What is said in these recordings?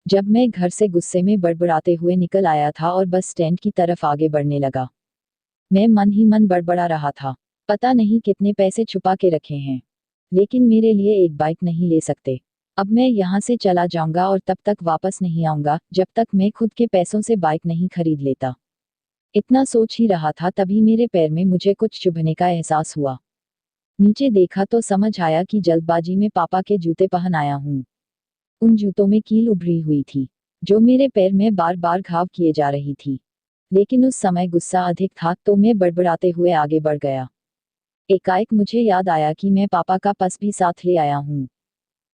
जब मैं घर से गुस्से में बड़बड़ाते हुए निकल आया था और बस स्टैंड की तरफ आगे बढ़ने लगा। मैं मन ही मन बड़बड़ा रहा था। पता नहीं कितने पैसे छुपा के रखे हैं, लेकिन मेरे लिए एक बाइक नहीं ले सकते। अब मैं यहाँ से चला जाऊंगा और तब तक वापस नहीं आऊंगा जब तक मैं खुद के पैसों से बाइक नहीं खरीद लेता। इतना सोच ही रहा था तभी मेरे पैर में मुझे कुछ चुभने का एहसास हुआ। नीचे देखा तो समझ आया कि जल्दबाजी में पापा के जूते पहन आया हूँ। उन जूतों में कील उभरी हुई थी, जो मेरे पैर में बार बार घाव किए जा रही थी। लेकिन उस समय गुस्सा अधिक था तो मैं बड़बड़ाते हुए आगे बढ़ गया। एकाएक मुझे याद आया कि मैं पापा का पर्स भी साथ ले आया हूँ।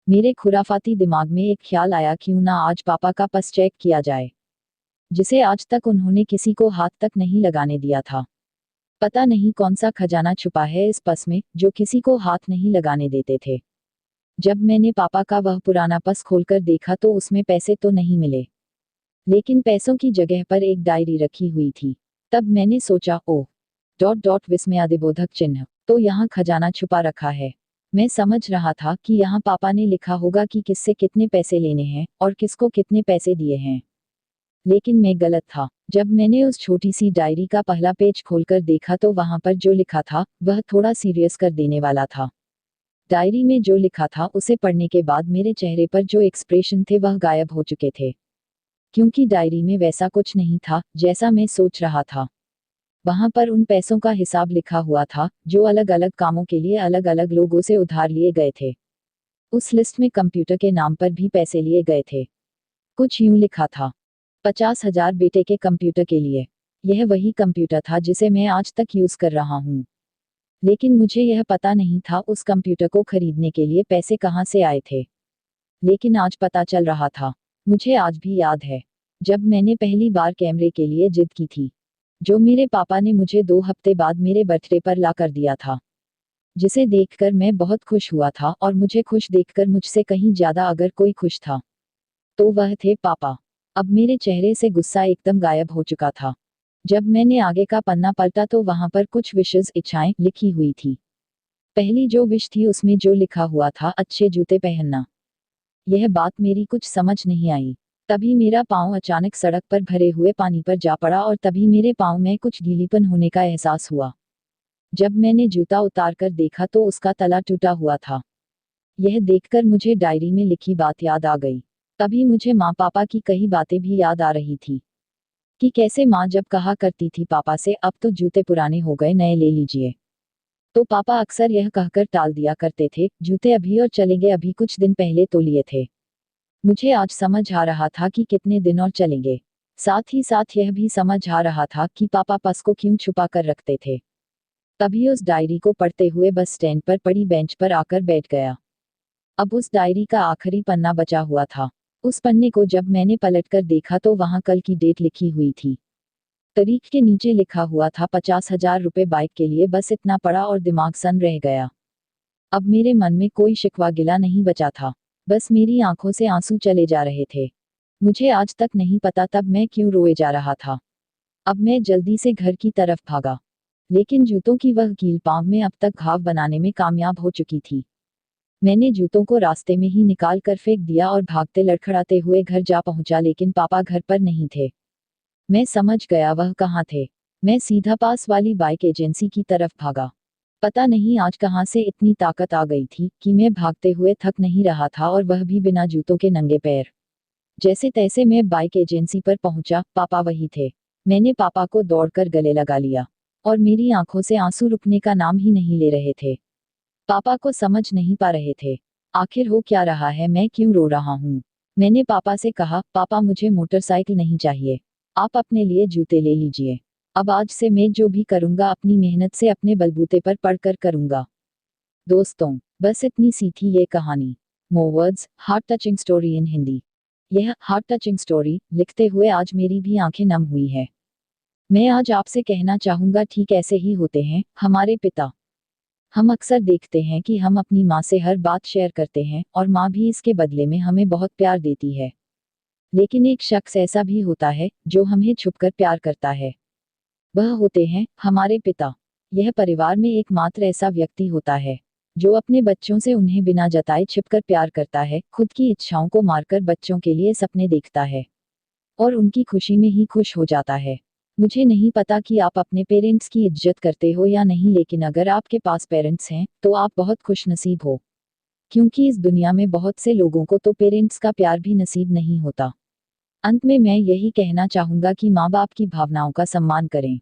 मेरे खुराफाती दिमाग में एक ख्याल आया, क्यों ना आज पापा का पर्स चेक किया जाए, जिसे आज तक उन्होंने किसी को हाथ तक नहीं लगाने दिया था। पता नहीं कौन सा खजाना छुपा है इस पर्स में जो किसी को हाथ नहीं लगाने देते थे। जब मैंने पापा का वह पुराना पर्स खोलकर देखा तो उसमें पैसे तो नहीं मिले, लेकिन पैसों की जगह पर एक डायरी रखी हुई थी। तब मैंने सोचा, ओह डॉट डॉट विस्मयादिबोधक चिन्ह, तो यहाँ खजाना छुपा रखा है। मैं समझ रहा था कि यहाँ पापा ने लिखा होगा कि किससे कितने पैसे लेने हैं और किसको कितने पैसे दिए हैं। लेकिन मैं गलत था। जब मैंने उस छोटी सी डायरी का पहला पेज खोलकर देखा तो वहां पर जो लिखा था वह थोड़ा सीरियस कर देने वाला था। डायरी में जो लिखा था उसे पढ़ने के बाद मेरे चेहरे पर जो एक्सप्रेशन थे वह गायब हो चुके थे, क्योंकि डायरी में वैसा कुछ नहीं था जैसा मैं सोच रहा था। वहां पर उन पैसों का हिसाब लिखा हुआ था जो अलग अलग कामों के लिए अलग अलग लोगों से उधार लिए गए थे। उस लिस्ट में कंप्यूटर के नाम पर भी पैसे लिए गए थे। कुछ यूं लिखा था, 50,000 बेटे के कंप्यूटर के लिए। यह वही कंप्यूटर था जिसे मैं आज तक यूज कर रहा हूँ। लेकिन मुझे यह पता नहीं था उस कंप्यूटर को खरीदने के लिए पैसे कहाँ से आए थे। लेकिन आज पता चल रहा था। मुझे आज भी याद है जब मैंने पहली बार कैमरे के लिए जिद की थी, जो मेरे पापा ने मुझे 2 हफ्ते बाद मेरे बर्थडे पर ला कर दिया था, जिसे देखकर मैं बहुत खुश हुआ था। और मुझे खुश देखकर मुझसे कहीं ज्यादा अगर कोई खुश था तो वह थे पापा। अब मेरे चेहरे से गुस्सा एकदम गायब हो चुका था। जब मैंने आगे का पन्ना पलटा तो वहां पर कुछ विशेष इच्छाएं लिखी हुई थी। पहली जो विश थी उसमें जो लिखा हुआ था, अच्छे जूते पहनना। यह बात मेरी कुछ समझ नहीं आई। तभी मेरा पाँव अचानक सड़क पर भरे हुए पानी पर जा पड़ा और तभी मेरे पाँव में कुछ गीलीपन होने का एहसास हुआ। जब मैंने जूता उतार कर देखा तो उसका तला टूटा हुआ था। यह देखकर मुझे डायरी में लिखी बात याद आ गई। तभी मुझे माँ पापा की कई बातें भी याद आ रही थी, कि कैसे माँ जब कहा करती थी पापा से, अब तो जूते पुराने हो गए, नए ले लीजिए, तो पापा अक्सर यह कहकर टाल दिया करते थे, जूते अभी और चलेंगे, अभी कुछ दिन पहले तो लिए थे। मुझे आज समझ आ रहा था कि कितने दिन और चलेंगे। साथ ही साथ यह भी समझ आ रहा था कि पापा पर्स को क्यों छुपा कर रखते थे। तभी उस डायरी को पढ़ते हुए बस स्टैंड पर पड़ी बेंच पर आकर बैठ गया। अब उस डायरी का आखिरी पन्ना बचा हुआ था। उस पन्ने को जब मैंने पलटकर देखा तो वहां कल की डेट लिखी हुई थी। तारीख के नीचे लिखा हुआ था 50,000 रुपए बाइक के लिए। बस इतना पड़ा और दिमाग सन रह गया। अब मेरे मन में कोई शिकवा गिला नहीं बचा था, बस मेरी आंखों से आंसू चले जा रहे थे। मुझे आज तक नहीं पता तब मैं क्यों रोए जा रहा था। अब मैं जल्दी से घर की तरफ भागा, लेकिन जूतों की वह कील पांव में अब तक घाव बनाने में कामयाब हो चुकी थी। मैंने जूतों को रास्ते में ही निकाल कर फेंक दिया और भागते लड़खड़ाते हुए घर जा पहुंचा, लेकिन पापा घर पर नहीं थे। मैं समझ गया वह कहाँ थे। मैं सीधा पास वाली बाइक एजेंसी की तरफ भागा। पता नहीं आज कहाँ से इतनी ताकत आ गई थी कि मैं भागते हुए थक नहीं रहा था, और वह भी बिना जूतों के नंगे पैर। जैसे तैसे मैं बाइक एजेंसी पर पहुंचा। पापा वही थे। मैंने पापा को दौड़कर गले लगा लिया, और मेरी आंखों से आंसू रुकने का नाम ही नहीं ले रहे थे। पापा को समझ नहीं पा रहे थे, आखिर हो क्या रहा है, मैं क्यों रो रहा हूँ। मैंने पापा से कहा, पापा मुझे मोटरसाइकिल नहीं चाहिए, आप अपने लिए जूते ले लीजिए। अब आज से मैं जो भी करूँगा अपनी मेहनत से अपने बलबूते पर पढ़कर करूँगा। दोस्तों, बस इतनी सी थी ये कहानी। More words, heart touching story in Hindi. यह हार्ट टचिंग स्टोरी लिखते हुए आज मेरी भी आंखें नम हुई है। मैं आज आपसे कहना चाहूँगा, ठीक ऐसे ही होते हैं हमारे पिता। हम अक्सर देखते हैं कि हम अपनी माँ से हर बात शेयर करते हैं और माँ भी इसके बदले में हमें बहुत प्यार देती है। लेकिन एक शख्स ऐसा भी होता है जो हमें छुपकर प्यार करता है। वह होते हैं हमारे पिता। यह परिवार में एकमात्र ऐसा व्यक्ति होता है जो अपने बच्चों से उन्हें बिना जताए छिपकर प्यार करता है, खुद की इच्छाओं को मारकर बच्चों के लिए सपने देखता है और उनकी खुशी में ही खुश हो जाता है। मुझे नहीं पता कि आप अपने पेरेंट्स की इज्जत करते हो या नहीं, लेकिन अगर आपके पास पेरेंट्स हैं तो आप बहुत खुशनसीब हो, क्योंकि इस दुनिया में बहुत से लोगों को तो पेरेंट्स का प्यार भी नसीब नहीं होता। अंत में मैं यही कहना चाहूंगा कि माँ बाप की भावनाओं का सम्मान करें।